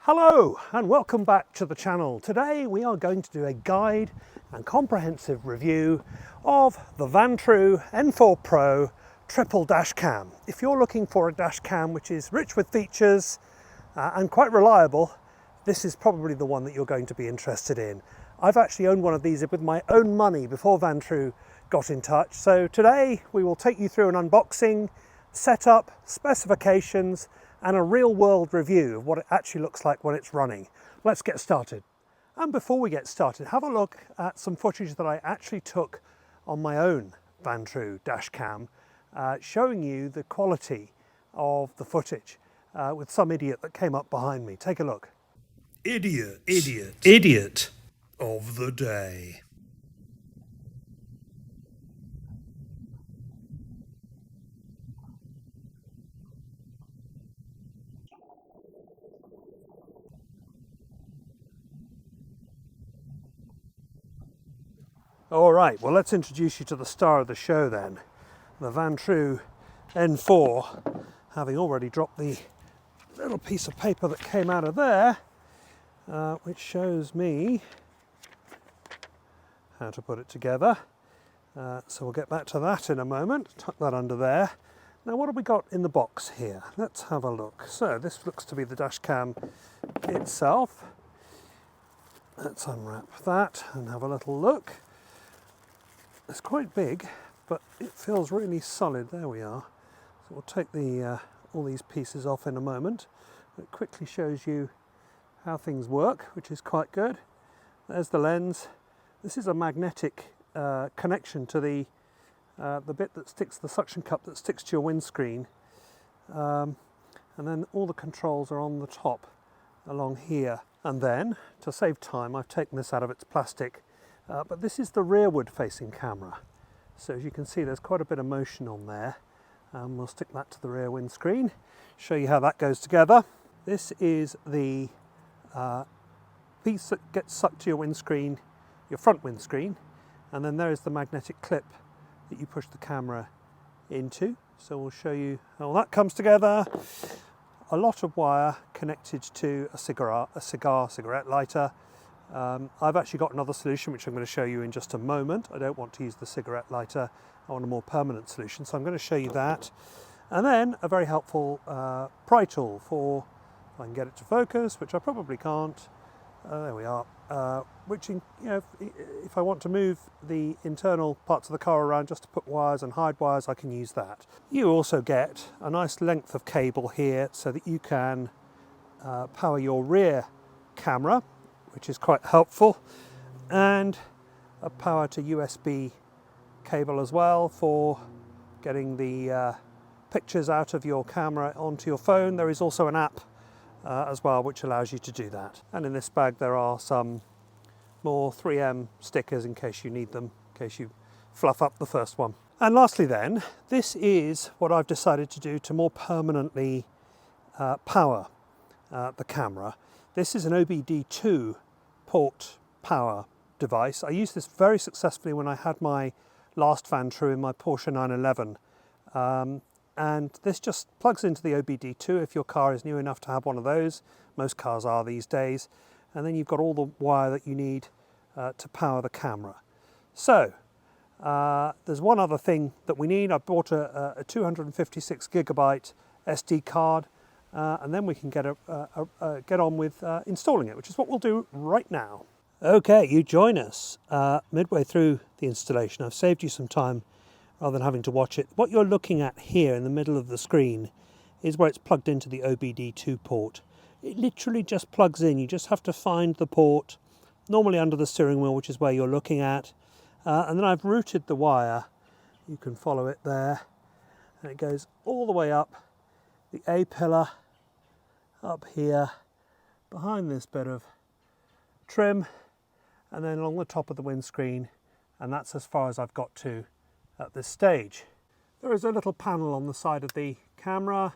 Hello and welcome back to the channel. Today we are going to do a guide and comprehensive review of the Vantrue N4 Pro triple dash cam. If you're looking for a dash cam which is rich with features and quite reliable, this is probably the one that you're going to be interested in. I've actually owned one of these with my own money before Vantrue got in touch. So today we will take you through an unboxing, setup, specifications, and a real-world review of what it actually looks like when it's running. Let's get started. And before we get started, have a look at some footage that I actually took on my own Vantrue Dashcam, showing you the quality of the footage with some idiot that came up behind me. Take a look. Idiot of the day. All right, well, let's introduce you to the star of the show then, the Vantrue N4, having already dropped the little piece of paper that came out of there, which shows me how to put it together. So we'll get back to that in a moment. Tuck that under there. Now, what have we got in the box here? Let's have a look. So this looks to be the dash cam itself. Let's unwrap that and have a little look. It's quite big, but it feels really solid. There we are. So we'll take the all these pieces off in a moment. It quickly shows you how things work, which is quite good. There's the lens. This is a magnetic connection to the bit that sticks, the suction cup that sticks to your windscreen, and then all the controls are on the top along here. And then, to save time, I've taken this out of its plastic. But this is the rearward facing camera. So as you can see, there's quite a bit of motion on there. We'll stick that to the rear windscreen, show you how that goes together. This is the piece that gets sucked to your windscreen, your front windscreen, and then there is the magnetic clip that you push the camera into. So we'll show you how that comes together. A lot of wire connected to a cigarette lighter. I've actually got another solution which I'm going to show you in just a moment. I don't want to use the cigarette lighter, I want a more permanent solution, so I'm going to show you that. And then a very helpful pry tool for, if I can get it to focus, which I probably can't, there we are, which, if I want to move the internal parts of the car around just to put wires and hide wires, I can use that. You also get a nice length of cable here so that you can power your rear camera, which is quite helpful, and a power to USB cable as well for getting the pictures out of your camera onto your phone. There is also an app as well which allows you to do that. And in this bag there are some more 3M stickers in case you need them, in case you fluff up the first one. And lastly then, this is what I've decided to do to more permanently power the camera. This is an OBD2 port power device. I used this very successfully when I had my last Vantrue in my Porsche 911. And this just plugs into the OBD2 if your car is new enough to have one of those. Most cars are these days. And then you've got all the wire that you need to power the camera. So there's one other thing that we need. I bought a 256 gigabyte SD card. And then we can get on with installing it, which is what we'll do right now. Okay, you join us midway through the installation. I've saved you some time rather than having to watch it. What you're looking at here in the middle of the screen is where it's plugged into the OBD2 port. It literally just plugs in. You just have to find the port, normally under the steering wheel, which is where you're looking at. And then I've routed the wire. You can follow it there. And it goes all the way up the A pillar, up here behind this bit of trim, and then along the top of the windscreen, and that's as far as I've got to at this stage. There is a little panel on the side of the camera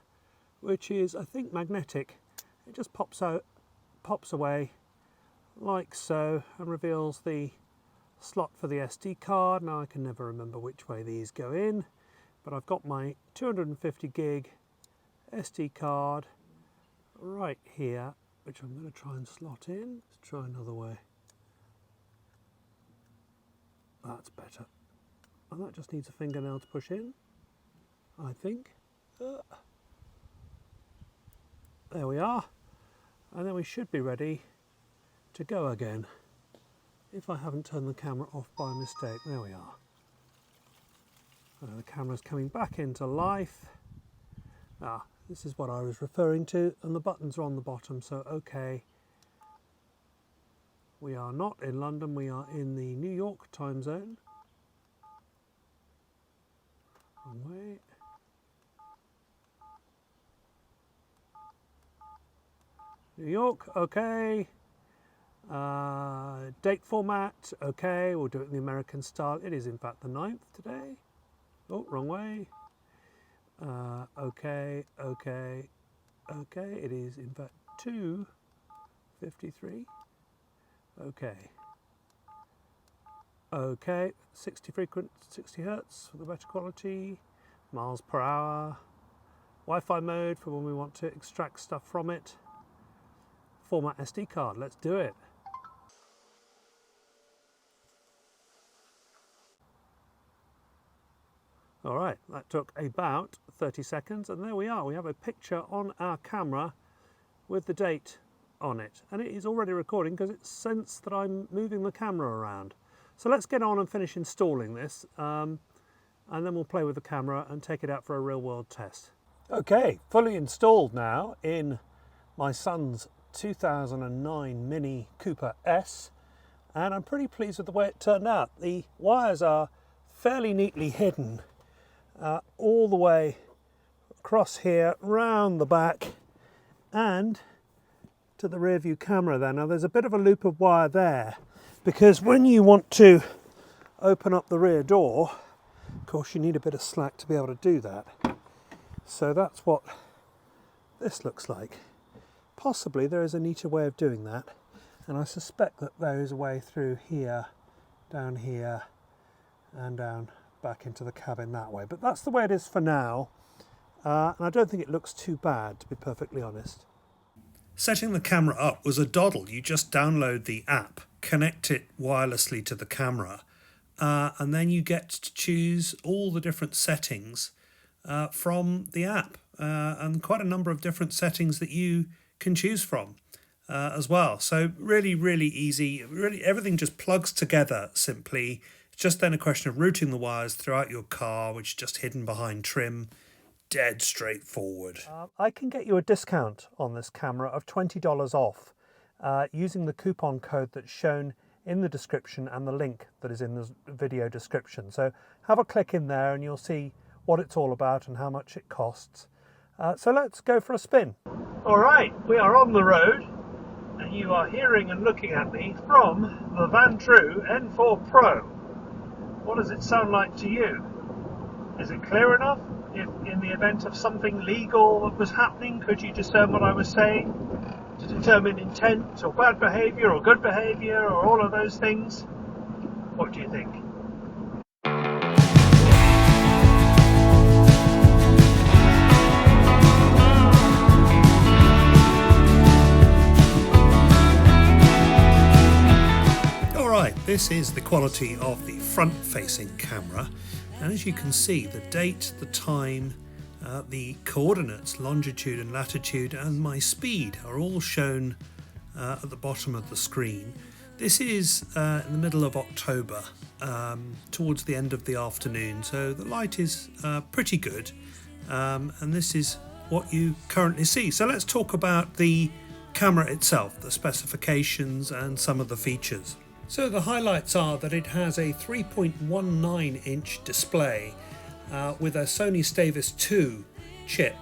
which is, I think, magnetic. It just pops away like so and reveals the slot for the SD card. Now I can never remember which way these go in, but I've got my 250 gig SD card right here which I'm going to try and slot in. Let's try another way. That's better. And that just needs a fingernail to push in, I think. There we are. And then we should be ready to go again. If I haven't turned the camera off by mistake. There we are. The camera's coming back into life. This is what I was referring to, and the buttons are on the bottom, so okay. We are not in London, we are in the New York time zone. Wrong way. New York, okay. Date format, okay. We'll do it in the American style. It is in fact the 9th today. Oh, wrong way. Okay. It is in fact 2:53. Okay. 60 hertz for the better quality. Miles per hour. Wi-Fi mode for when we want to extract stuff from it. Format SD card. Let's do it. All right, that took about 30 seconds, and there we are. We have a picture on our camera with the date on it, and it is already recording because it's sensed that I'm moving the camera around. So let's get on and finish installing this, and then we'll play with the camera and take it out for a real-world test. Okay, fully installed now in my son's 2009 Mini Cooper S, and I'm pretty pleased with the way it turned out. The wires are fairly neatly hidden all the way across here, round the back and to the rear view camera there. Now there's a bit of a loop of wire there because when you want to open up the rear door, of course you need a bit of slack to be able to do that. So that's what this looks like. Possibly there is a neater way of doing that, and I suspect that there is a way through here, down here and down back into the cabin that way, but that's the way it is for now, and I don't think it looks too bad, to be perfectly honest. Setting the camera up was a doddle. You just download the app, connect it wirelessly to the camera, and then you get to choose all the different settings from the app, and quite a number of different settings that you can choose from as well. So really easy. Really everything just plugs together simply. It's just then a question of routing the wires throughout your car, which is just hidden behind trim. Dead straightforward. I can get you a discount on this camera of $20 off using the coupon code that's shown in the description and the link that is in the video description. So have a click in there and you'll see what it's all about and how much it costs. So let's go for a spin. All right, we are on the road and you are hearing and looking at me from the Vantrue N4 Pro. What does it sound like to you? Is it clear enough? If in the event of something legal that was happening, could you discern what I was saying to determine intent or bad behaviour or good behaviour or all of those things? What do you think? This is the quality of the front-facing camera, and as you can see, the date, the time, the coordinates, longitude and latitude, and my speed are all shown at the bottom of the screen. This is in the middle of October, towards the end of the afternoon, so the light is pretty good, and this is what you currently see. So let's talk about the camera itself, the specifications and some of the features. So the highlights are that it has a 3.19 inch display with a Sony Stavis 2 chip,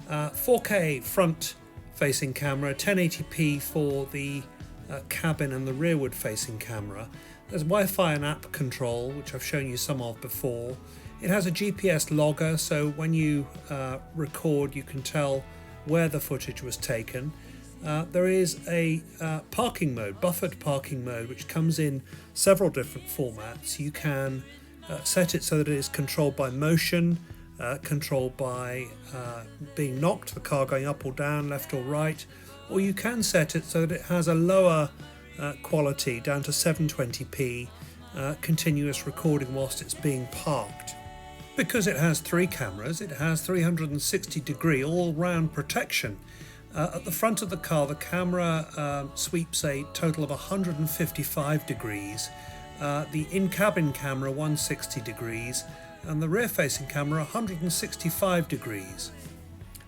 4K front facing camera, 1080p for the cabin and the rearward facing camera. There's Wi-Fi and app control, which I've shown you some of before. It has a GPS logger, so when you record you can tell where the footage was taken. There is a parking mode, buffered parking mode, which comes in several different formats. You can set it so that it is controlled by motion, controlled by being knocked, the car going up or down, left or right, or you can set it so that it has a lower quality down to 720p continuous recording whilst it's being parked. Because it has 3 cameras, it has 360-degree all-round protection. At the front of the car, the camera sweeps a total of 155 degrees, the in-cabin camera 160 degrees, and the rear-facing camera 165 degrees.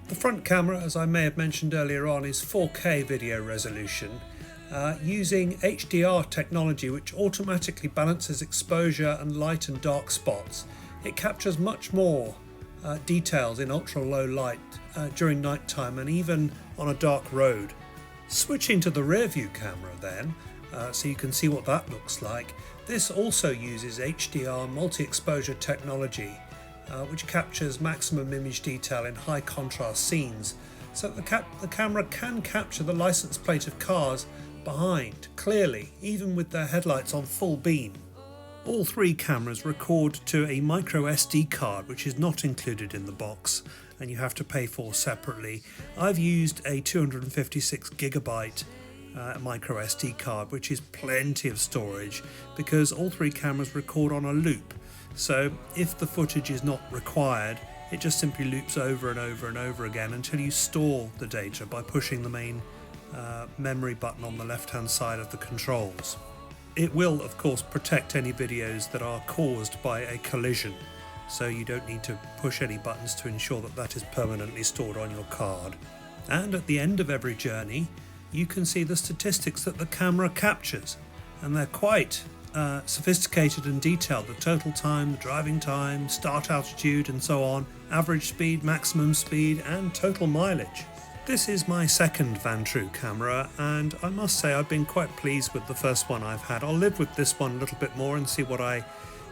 The front camera, as I may have mentioned earlier on, is 4K video resolution using HDR technology, which automatically balances exposure and light and dark spots. It captures much more details in ultra-low light during night time and even on a dark road. Switching to the rear view camera then, so you can see what that looks like. This also uses HDR multi-exposure technology, which captures maximum image detail in high contrast scenes, so that the camera can capture the license plate of cars behind clearly, even with their headlights on full beam. All 3 cameras record to a micro SD card, which is not included in the box and you have to pay for separately. I've used a 256GB micro SD card, which is plenty of storage because all 3 cameras record on a loop. So if the footage is not required, it just simply loops over and over and over again until you store the data by pushing the main memory button on the left-hand side of the controls. It will, of course, protect any videos that are caused by a collision, so you don't need to push any buttons to ensure that that is permanently stored on your card. And at the end of every journey, you can see the statistics that the camera captures, and they're quite sophisticated and detailed. The total time, the driving time, start altitude and so on, average speed, maximum speed and total mileage. This is my second Vantrue camera, and I must say I've been quite pleased with the first one I've had. I'll live with this one a little bit more and see what I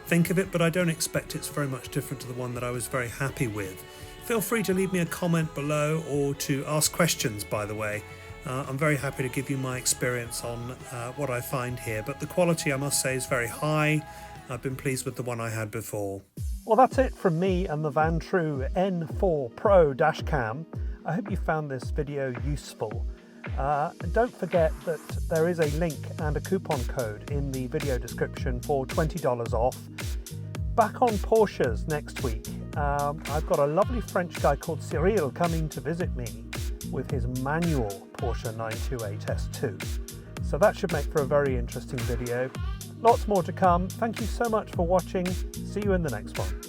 think of it, but I don't expect it's very much different to the one that I was very happy with. Feel free to leave me a comment below or to ask questions, by the way. I'm very happy to give you my experience on what I find here, but the quality, I must say, is very high. I've been pleased with the one I had before. Well, that's it from me and the Vantrue N4 Pro Dashcam. I hope you found this video useful. Don't forget that there is a link and a coupon code in the video description for $20 off. Back on Porsches next week. I've got a lovely French guy called Cyril coming to visit me with his manual Porsche 928 S2. So that should make for a very interesting video. Lots more to come. Thank you so much for watching. See you in the next one.